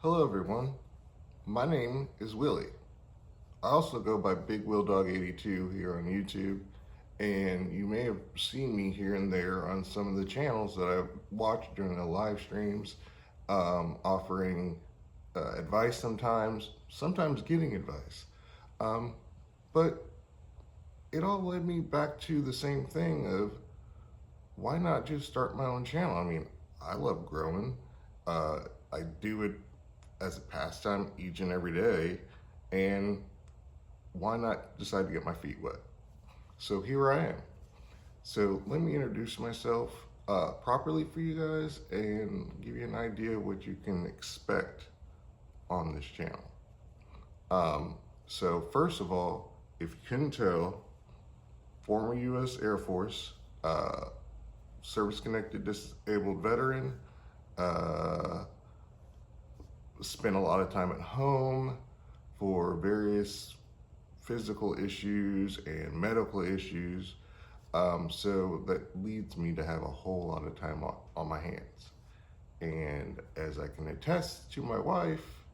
Hello everyone, my name is Willie. I also go by BigWillDogg82 here on YouTube, and you may have seen me here and there on some of the channels that I've watched during the live streams, offering advice sometimes getting advice. Um, but it all led me back to the same thing of why not just start my own channel? I mean, I love growing. I do it as a pastime each and every day, and why not decide to get my feet wet? So here I am. So let me introduce myself properly for you guys and give you an idea of what you can expect on this channel. So first of all, if you couldn't tell, former U.S. Air Force, service-connected disabled veteran, spent a lot of time at home for various physical issues and medical issues. So that leads me to have a whole lot of time on my hands. And as I can attest to my wife,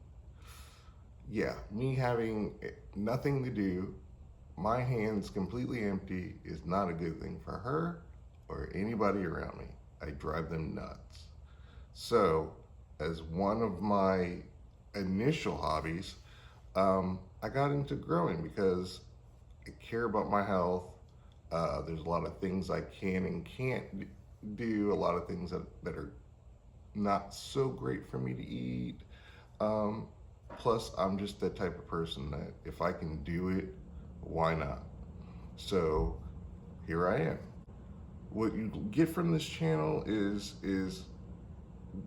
yeah, me having nothing to do, my hands completely empty is not a good thing for her or anybody around me. I drive them nuts. So, as one of my initial hobbies, I got into growing because I care about my health. There's a lot of things I can and can't do, a lot of things that are not so great for me to eat. Plus, I'm just that type of person that if I can do it, why not? So here I am. What you get from this channel is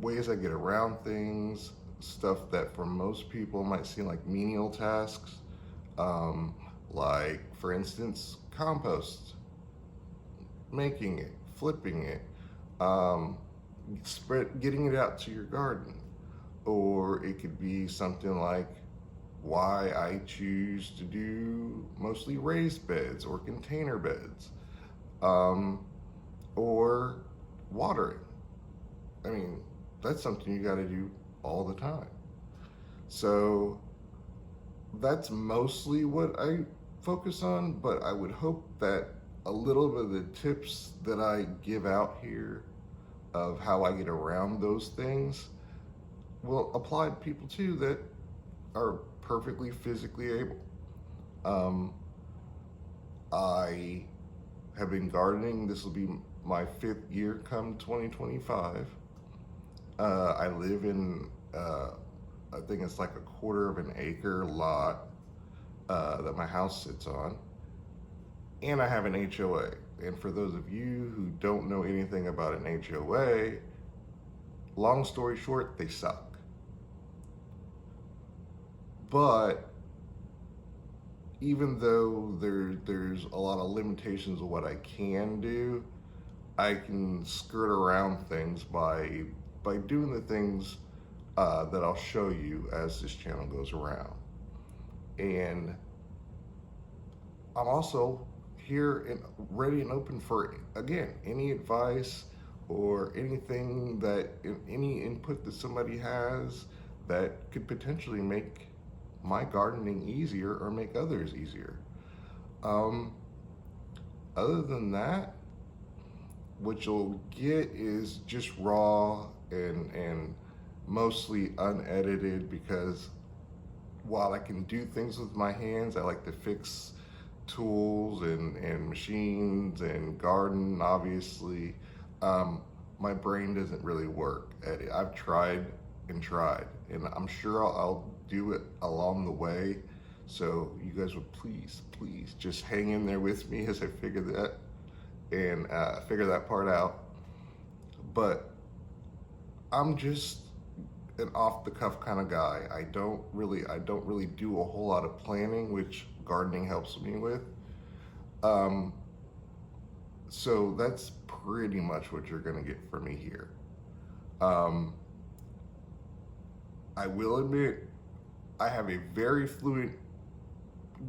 ways I get around things, stuff that for most people might seem like menial tasks, like for instance, compost, making it, flipping it, getting it out to your garden. Or it could be something like why I choose to do mostly raised beds or container beds, or watering. I mean, that's something you got to do all the time. So that's mostly what I focus on, but I would hope that a little bit of the tips that I give out here of how I get around those things will apply to people too that are perfectly physically able. I have been gardening. This will be my 5th year come 2025. I live in, I think it's like a 1/4 of an acre lot that my house sits on. And I have an HOA. And for those of you who don't know anything about an HOA, long story short, they suck. But even though there's a lot of limitations of what I can do, I can skirt around things by doing the things that I'll show you as this channel goes around. And I'm also here and ready and open for, again, any advice or anything any input that somebody has that could potentially make my gardening easier or make others easier. Other than that, what you'll get is just raw and mostly unedited, because while I can do things with my hands, I like to fix tools and machines and garden, obviously. My brain doesn't really work at it. I've tried and tried, and I'm sure I'll do it along the way. So you guys would please just hang in there with me as I figure that and figure that part out. But I'm just an off-the-cuff kind of guy. I don't really do a whole lot of planning, which gardening helps me with. So that's pretty much what you're gonna get from me here. I will admit, I have a very fluent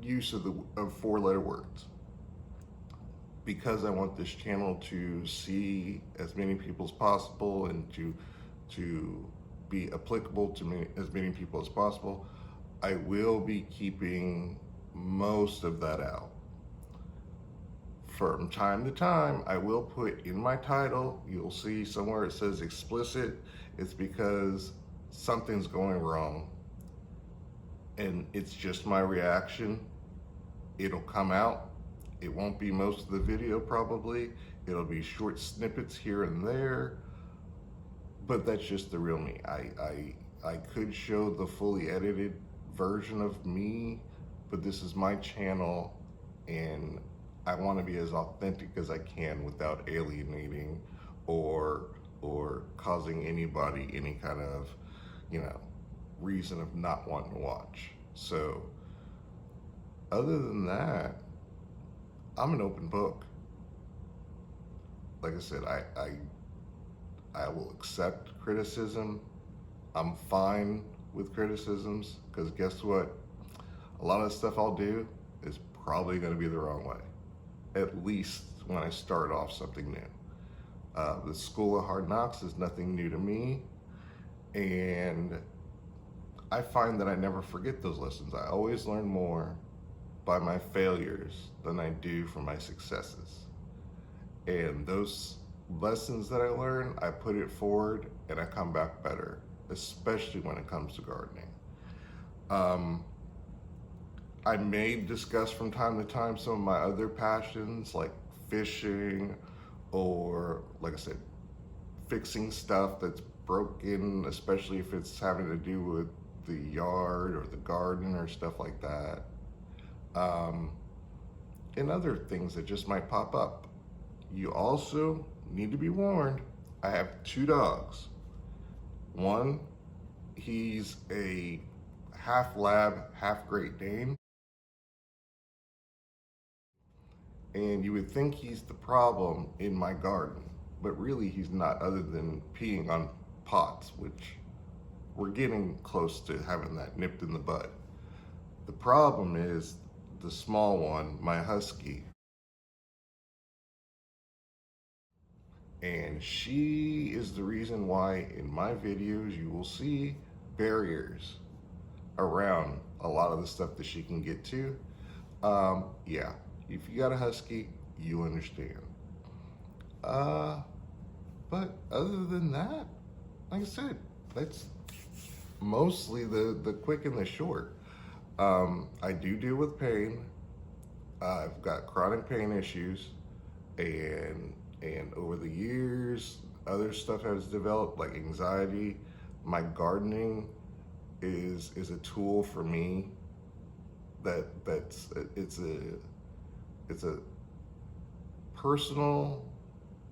use of 4-letter words, because I want this channel to see as many people as possible and to be applicable to as many people as possible, I will be keeping most of that out. From time to time, I will put in my title, you'll see somewhere it says explicit. It's because something's going wrong and it's just my reaction. It'll come out. It won't be most of the video probably. It'll be short snippets here and there, but that's just the real me. I could show the fully edited version of me, but this is my channel and I want to be as authentic as I can without alienating or causing anybody any kind of, reason of not wanting to watch. So other than that, I'm an open book. Like I said, I will accept criticism. I'm fine with criticisms because guess what? A lot of the stuff I'll do is probably going to be the wrong way, at least when I start off something new. The School of Hard Knocks is nothing new to me, and I find that I never forget those lessons. I always learn more by my failures than I do from my successes. And those lessons that I learn, I put it forward and I come back better, especially when it comes to gardening. I may discuss from time to time some of my other passions like fishing or, like I said, fixing stuff that's broken, especially if it's having to do with the yard or the garden or stuff like that. And other things that just might pop up. You also need to be warned, I have 2 dogs. One, he's a half lab, half Great Dane. And you would think he's the problem in my garden, but really he's not, other than peeing on pots, which we're getting close to having that nipped in the bud. The problem is the small one, my husky. And she is the reason why in my videos you will see barriers around a lot of the stuff that she can get to. Yeah, if you got a husky, you understand. But other than that, like I said, that's mostly the quick and the short. I do deal with pain. I've got chronic pain issues, and over the years, other stuff has developed, like anxiety. My gardening is a tool for me. It's a personal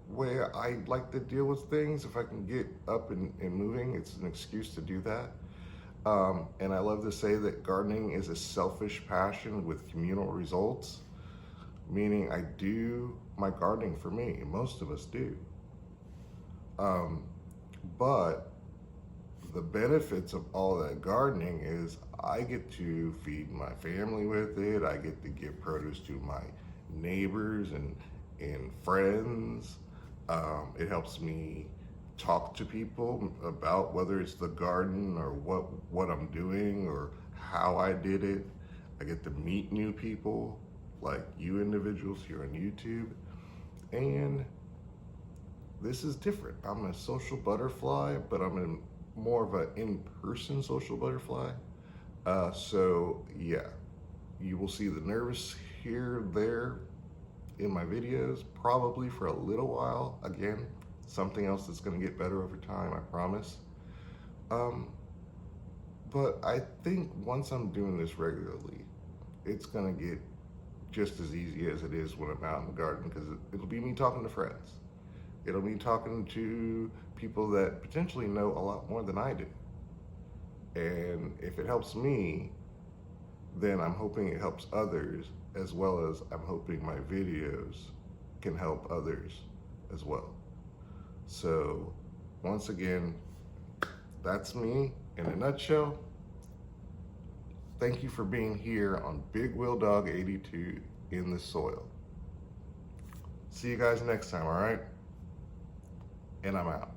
way I like to deal with things. If I can get up and moving, it's an excuse to do that. And I love to say that gardening is a selfish passion with communal results, meaning I do my gardening for me. Most of us do. But the benefits of all that gardening is I get to feed my family with it. I get to give produce to my neighbors and friends. It helps me talk to people about whether it's the garden or what I'm doing or how I did it. I get to meet new people like you individuals here on YouTube. And this is different. I'm a social butterfly, but I'm more of an in-person social butterfly. So yeah, you will see the nervous here, there in my videos, probably for a little while. Again, something else that's gonna get better over time, I promise. But I think once I'm doing this regularly, it's gonna get just as easy as it is when I'm out in the garden, because it'll be me talking to friends. It'll be talking to people that potentially know a lot more than I do. And if it helps me, then I'm hoping it helps others, as well as I'm hoping my videos can help others as well. So once again, that's me in a nutshell. Thank you for being here on BigWillDogg82 in the soil. See you guys next time, all right? And I'm out.